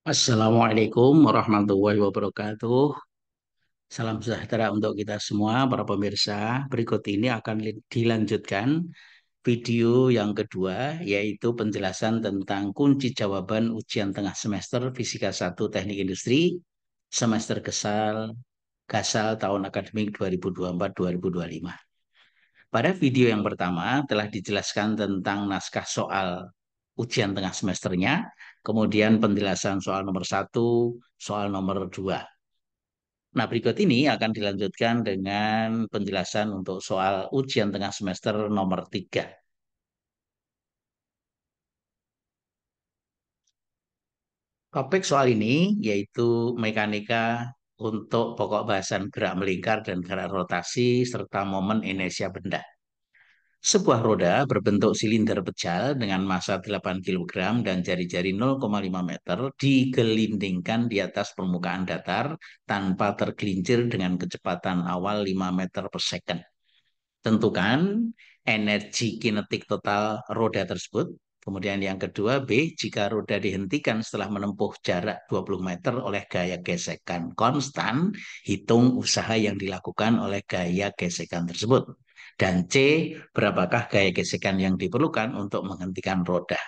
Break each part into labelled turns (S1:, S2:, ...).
S1: Assalamualaikum warahmatullahi wabarakatuh. Salam sejahtera untuk kita semua, para pemirsa. Berikut ini akan dilanjutkan video yang kedua, yaitu penjelasan tentang kunci jawaban ujian tengah semester Fisika 1 Teknik Industri, semester Gasal tahun akademik 2024-2025. Pada video yang pertama telah dijelaskan tentang naskah soal ujian tengah semesternya, kemudian penjelasan soal nomor satu, soal nomor 2. Nah, berikut ini akan dilanjutkan dengan penjelasan untuk soal ujian tengah semester nomor 3. Topik soal ini yaitu mekanika untuk pokok bahasan gerak melingkar dan gerak rotasi serta momen inersia benda. Sebuah roda berbentuk silinder pejal dengan massa 8 kg dan jari-jari 0,5 meter digelindingkan di atas permukaan datar tanpa tergelincir dengan kecepatan awal 5 meter per second. Tentukan energi kinetik total roda tersebut. Kemudian yang kedua, B, jika roda dihentikan setelah menempuh jarak 20 meter oleh gaya gesekan konstan, hitung usaha yang dilakukan oleh gaya gesekan tersebut. Dan C, berapakah gaya gesekan yang diperlukan untuk menghentikan roda.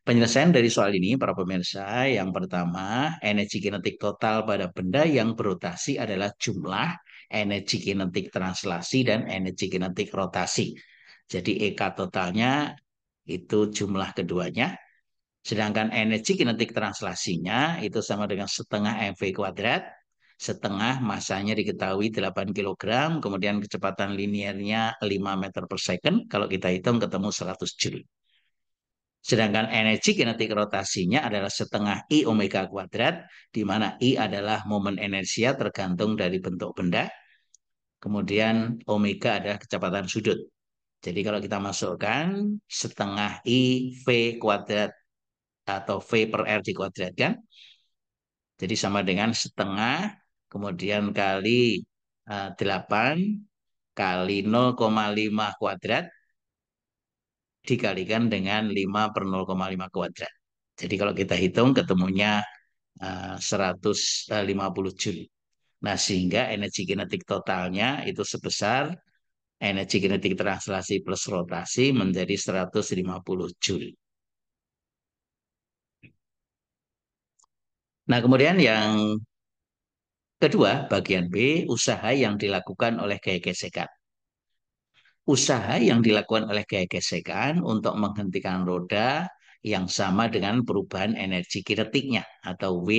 S1: Penyelesaian dari soal ini, para pemirsa, yang pertama, energi kinetik total pada benda yang berotasi adalah jumlah energi kinetik translasi dan energi kinetik rotasi. Jadi EK totalnya itu jumlah keduanya. Sedangkan energi kinetik translasinya itu sama dengan setengah mv kuadrat, setengah masanya diketahui 8 kg, kemudian kecepatan linearnya 5 meter per second, kalau kita hitung ketemu 100 joule. Sedangkan energi kinetik rotasinya adalah setengah I omega kuadrat, di mana I adalah momen inersia tergantung dari bentuk benda. Kemudian omega adalah kecepatan sudut. Jadi kalau kita masukkan setengah I V kuadrat atau V per R dikuadratkan, jadi sama dengan setengah, kemudian kali 8 kali 0,5 kuadrat, dikalikan dengan 5 per 0,5 kuadrat. Jadi kalau kita hitung ketemunya 150 Joule. Nah, sehingga energi kinetik totalnya itu sebesar energi kinetik translasi plus rotasi menjadi 150 Joule. Nah, kemudian yang kedua, bagian B, usaha yang dilakukan oleh gaya gesekan. Usaha yang dilakukan oleh gaya gesekan untuk menghentikan roda yang sama dengan perubahan energi kinetiknya, atau W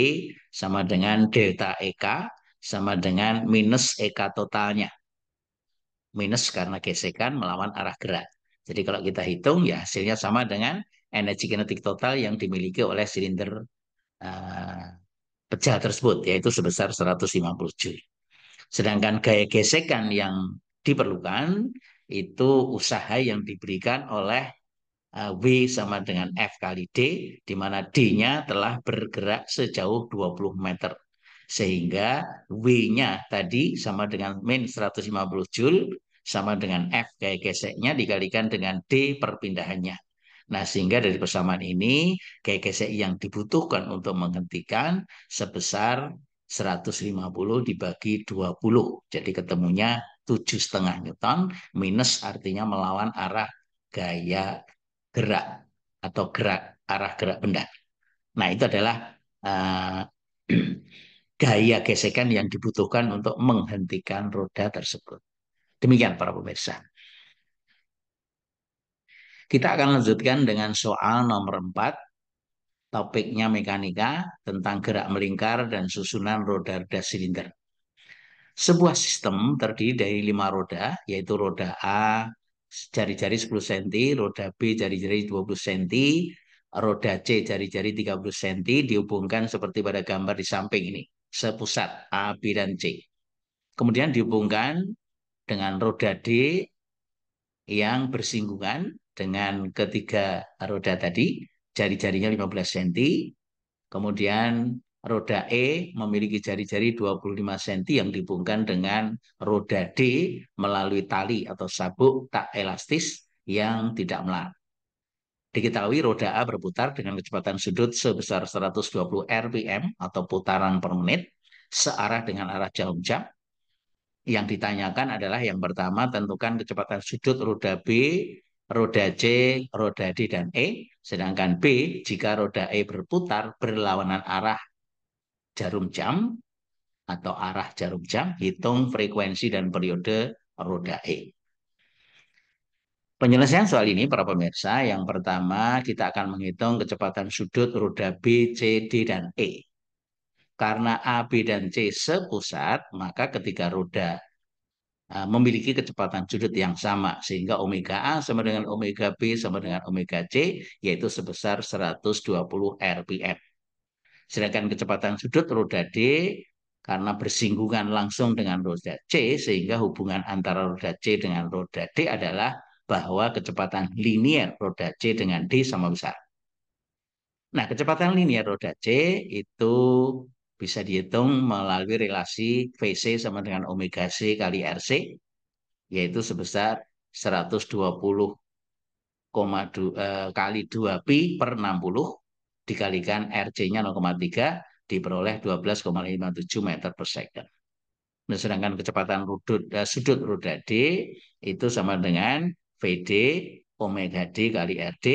S1: sama dengan delta EK sama dengan minus EK totalnya. Minus karena gesekan melawan arah gerak. Jadi kalau kita hitung ya hasilnya sama dengan energi kinetik total yang dimiliki oleh silinder uh, pecah tersebut, yaitu sebesar 150 Joule. Sedangkan gaya gesekan yang diperlukan itu usaha yang diberikan oleh W sama dengan F kali D, di mana D-nya telah bergerak sejauh 20 meter. Sehingga W-nya tadi sama dengan min 150 Joule, sama dengan F gaya geseknya dikalikan dengan D perpindahannya. Nah, sehingga dari persamaan ini, gaya gesek yang dibutuhkan untuk menghentikan sebesar 150 dibagi 20. Jadi ketemunya 7,5 Newton, minus artinya melawan arah gaya gerak atau arah gerak benda. Nah, itu adalah uh, gaya gesekan yang dibutuhkan untuk menghentikan roda tersebut. Demikian para pemirsa. Kita akan lanjutkan dengan soal nomor 4. Topiknya mekanika tentang gerak melingkar dan susunan roda-roda silinder. Sebuah sistem terdiri dari 5 roda, yaitu roda A jari-jari 10 cm, roda B jari-jari 20 cm, roda C jari-jari 30 cm, dihubungkan seperti pada gambar di samping ini, sepusat A, B, dan C. Kemudian dihubungkan dengan roda D yang bersinggungan dengan ketiga roda tadi, jari-jarinya 15 cm. Kemudian roda E memiliki jari-jari 25 cm yang dihubungkan dengan roda D melalui tali atau sabuk tak elastis yang tidak melar. Diketahui roda A berputar dengan kecepatan sudut sebesar 120 rpm atau putaran per menit searah dengan arah jarum jam. Yang ditanyakan adalah yang pertama, tentukan kecepatan sudut roda B, roda C, roda D, dan E. Sedangkan B, jika roda E berputar berlawanan arah jarum jam atau arah jarum jam, hitung frekuensi dan periode roda E. Penyelesaian soal ini, para pemirsa, yang pertama kita akan menghitung kecepatan sudut roda B, C, D, dan E. Karena A, B, dan C sepusat, maka ketika roda memiliki kecepatan sudut yang sama, sehingga omega A sama dengan omega B sama dengan omega C, yaitu sebesar 120 rpm. Sedangkan kecepatan sudut roda D, karena bersinggungan langsung dengan roda C, sehingga hubungan antara roda C dengan roda D adalah bahwa kecepatan linier roda C dengan D sama besar. Nah, kecepatan linier roda C itu bisa dihitung melalui relasi VC sama dengan omega C kali RC, yaitu sebesar 120 kali 2 pi per 60 dikalikan RC-nya 0,3 diperoleh 12,57 meter per second. Nah, sedangkan kecepatan sudut roda D itu sama dengan VD omega D kali RD.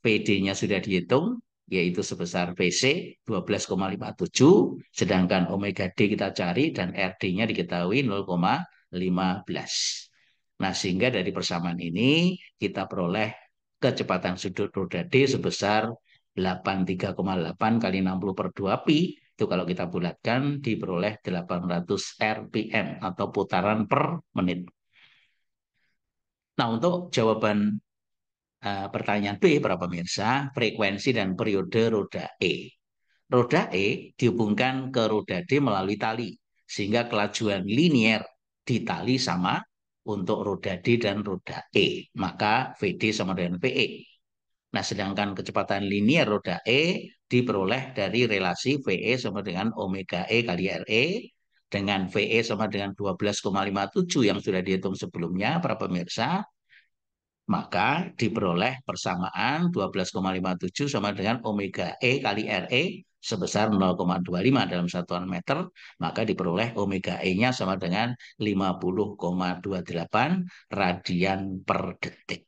S1: VD-nya sudah dihitung, yaitu sebesar VC 12,57, sedangkan omega D kita cari dan RD-nya diketahui 0,15. Nah, sehingga dari persamaan ini kita peroleh kecepatan sudut roda D sebesar 83,8 kali 60 per 2 pi. Itu kalau kita bulatkan diperoleh 800 rpm atau putaran per menit. Nah, untuk jawaban pertanyaan B, para pemirsa, frekuensi dan periode roda E. Roda E dihubungkan ke roda D melalui tali, sehingga kelajuan linier di tali sama untuk roda D dan roda E. Maka VD sama dengan VE. Nah, sedangkan kecepatan linier roda E diperoleh dari relasi VE sama dengan omega E kali RE dengan VE sama dengan 12,57 yang sudah dihitung sebelumnya, para pemirsa, maka diperoleh persamaan 12,57 sama dengan omega E kali RE sebesar 0,25 dalam satuan meter, maka diperoleh omega E-nya sama dengan 50,28 radian per detik.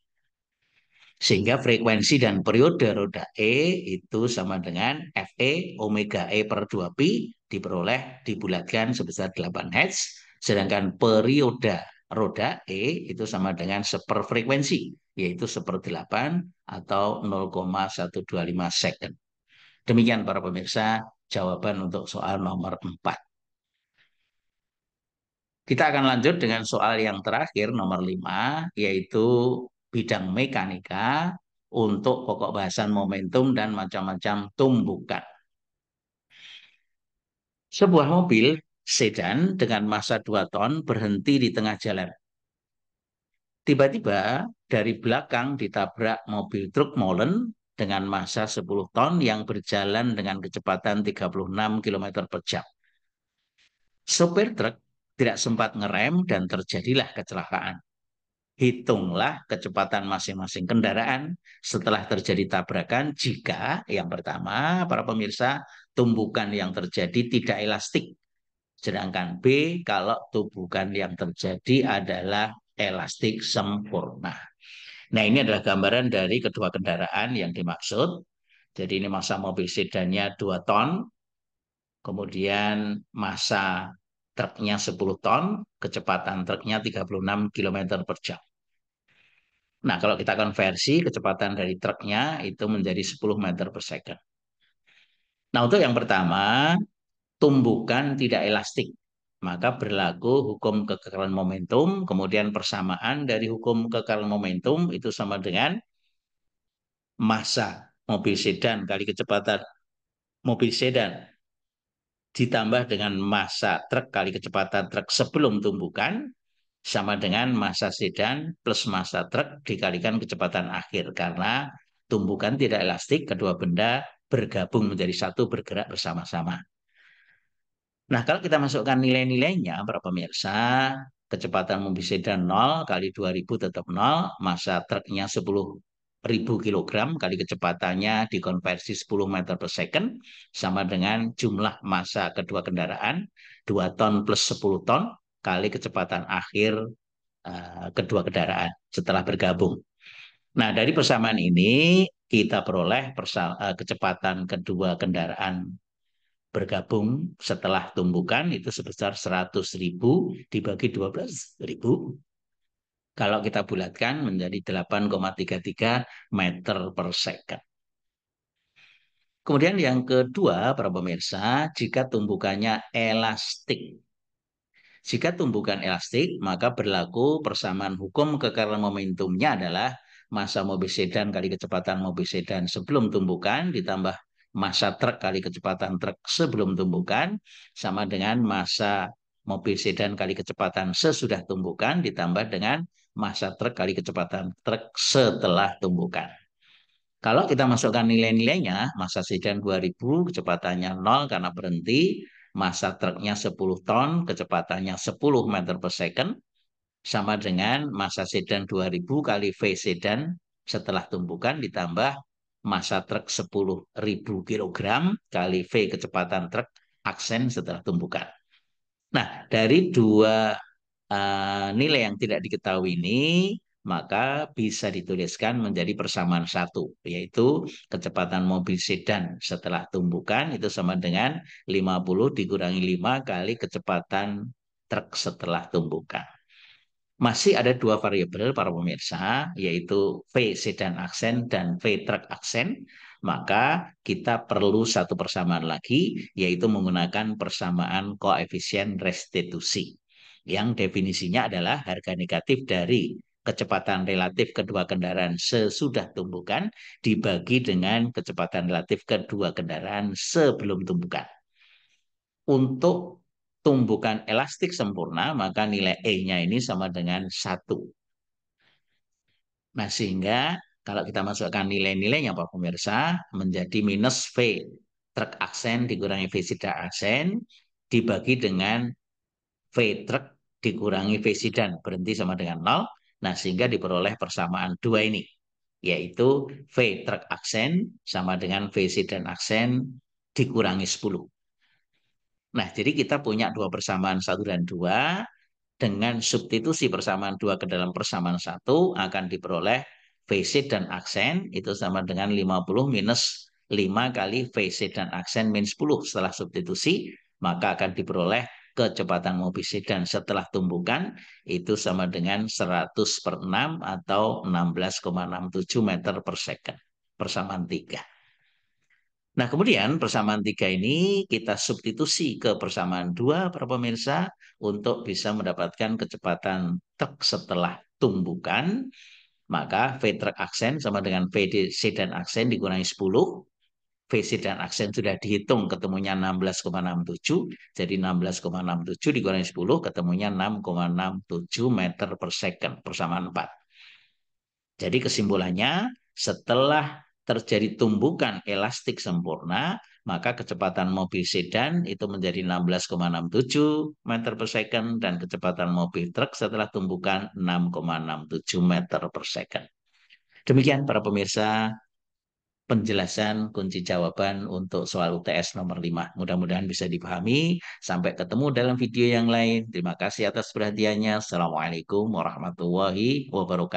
S1: Sehingga frekuensi dan periode roda E itu sama dengan Fe omega E per 2 pi diperoleh dibulatkan sebesar 8 Hz. Sedangkan periode roda E itu sama dengan seperfrekuensi, yaitu 1/8 atau 0,125 second. Demikian para pemirsa, jawaban untuk soal nomor 4. Kita akan lanjut dengan soal yang terakhir, nomor 5, yaitu bidang mekanika untuk pokok bahasan momentum dan macam-macam tumbukan. Sebuah mobil sedan dengan massa 2 ton berhenti di tengah jalan. Tiba-tiba dari belakang ditabrak mobil truk molen dengan massa 10 ton yang berjalan dengan kecepatan 36 km per jam. Sopir truk tidak sempat ngerem dan terjadilah kecelakaan. Hitunglah kecepatan masing-masing kendaraan setelah terjadi tabrakan jika yang pertama, para pemirsa, tumbukan yang terjadi tidak elastik. Sedangkan B, kalau tumbukan yang terjadi adalah elastik sempurna. Nah, ini adalah gambaran dari kedua kendaraan yang dimaksud. Jadi ini massa mobil sedannya 2 ton, kemudian massa truknya 10 ton, kecepatan truknya 36 km per jam. Nah, kalau kita konversi kecepatan dari truknya itu menjadi 10 meter per second. Nah, untuk yang pertama, tumbukan tidak elastik. Maka berlaku hukum kekekalan momentum, kemudian persamaan dari hukum kekekalan momentum itu sama dengan massa mobil sedan kali kecepatan mobil sedan ditambah dengan massa truk kali kecepatan truk sebelum tumbukan sama dengan massa sedan plus massa truk dikalikan kecepatan akhir karena tumbukan tidak elastik, kedua benda bergabung menjadi satu bergerak bersama-sama. Nah, kalau kita masukkan nilai-nilainya, para pemirsa, kecepatan mobil sedan 0 kali 2000 tetap 0, massa truknya 10 1000 kilogram kali kecepatannya dikonversi 10 meter per second sama dengan jumlah massa kedua kendaraan 2 ton plus 10 ton kali kecepatan akhir kedua kendaraan setelah bergabung. Nah, dari persamaan ini kita peroleh kecepatan kedua kendaraan bergabung setelah tumbukan itu sebesar 100.000 dibagi 12.000. Kalau kita bulatkan menjadi 8,33 meter per second. Kemudian yang kedua, para pemirsa, jika tumbukannya elastik. Jika tumbukan elastik, maka berlaku persamaan hukum kekerasan momentumnya adalah massa mobil sedan kali kecepatan mobil sedan sebelum tumbukan ditambah massa truk kali kecepatan truk sebelum tumbukan sama dengan massa mobil sedan kali kecepatan sesudah tumbukan ditambah dengan massa truk kali kecepatan truk setelah tumbukan. Kalau kita masukkan nilai-nilainya, massa sedan 2000, kecepatannya 0 karena berhenti, massa truknya 10 ton, kecepatannya 10 meter per second, sama dengan massa sedan 2000 kali V sedan setelah tumbukan ditambah massa truk 10.000 kilogram kali V kecepatan truk aksen setelah tumbukan. Nah, dari dua nilai yang tidak diketahui ini, maka bisa dituliskan menjadi persamaan satu, yaitu kecepatan mobil sedan setelah tumbukan itu sama dengan 50 dikurangi 5 kali kecepatan truk setelah tumbukan. Masih ada dua variabel para pemirsa, yaitu V sedan aksen dan V truk aksen. Maka kita perlu satu persamaan lagi, yaitu menggunakan persamaan koefisien restitusi. Yang definisinya adalah harga negatif dari kecepatan relatif kedua kendaraan sesudah tumbukan dibagi dengan kecepatan relatif kedua kendaraan sebelum tumbukan. Untuk tumbukan elastik sempurna, maka nilai E-nya ini sama dengan 1. Nah, sehingga kalau kita masukkan nilai-nilainya, Pak pemirsa, menjadi minus V truk aksen dikurangi V sedan aksen, dibagi dengan V truk dikurangi V sedan, berhenti sama dengan 0. Nah, sehingga diperoleh persamaan dua ini, yaitu V truk aksen sama dengan V sedan aksen dikurangi 10. Nah, jadi kita punya dua persamaan 1 dan 2. Dengan substitusi persamaan 2 ke dalam persamaan 1 akan diperoleh VC dan aksen itu sama dengan 50 minus 5 kali VC dan aksen min 10 setelah substitusi, maka akan diperoleh kecepatan mobil sedan setelah tumbukan itu sama dengan 100 per 6 atau 16,67 meter per second. Persamaan 3. Nah, kemudian persamaan 3 ini kita substitusi ke persamaan 2 para pemirsa untuk bisa mendapatkan kecepatan truk setelah tumbukan. Maka V truk aksen sama dengan V sedan aksen dikurangi 10. V sedan aksen sudah dihitung ketemunya 16,67. Jadi 16,67 dikurangi 10 ketemunya 6,67 meter per second. Persamaan 4. Jadi kesimpulannya, setelah terjadi tumbukan elastik sempurna, maka kecepatan mobil sedan itu menjadi 16,67 meter per second dan kecepatan mobil truk setelah tumbukan 6,67 meter per second. Demikian para pemirsa penjelasan kunci jawaban untuk soal UTS nomor 5. Mudah-mudahan bisa dipahami. Sampai ketemu dalam video yang lain. Terima kasih atas perhatiannya. Assalamualaikum warahmatullahi wabarakatuh.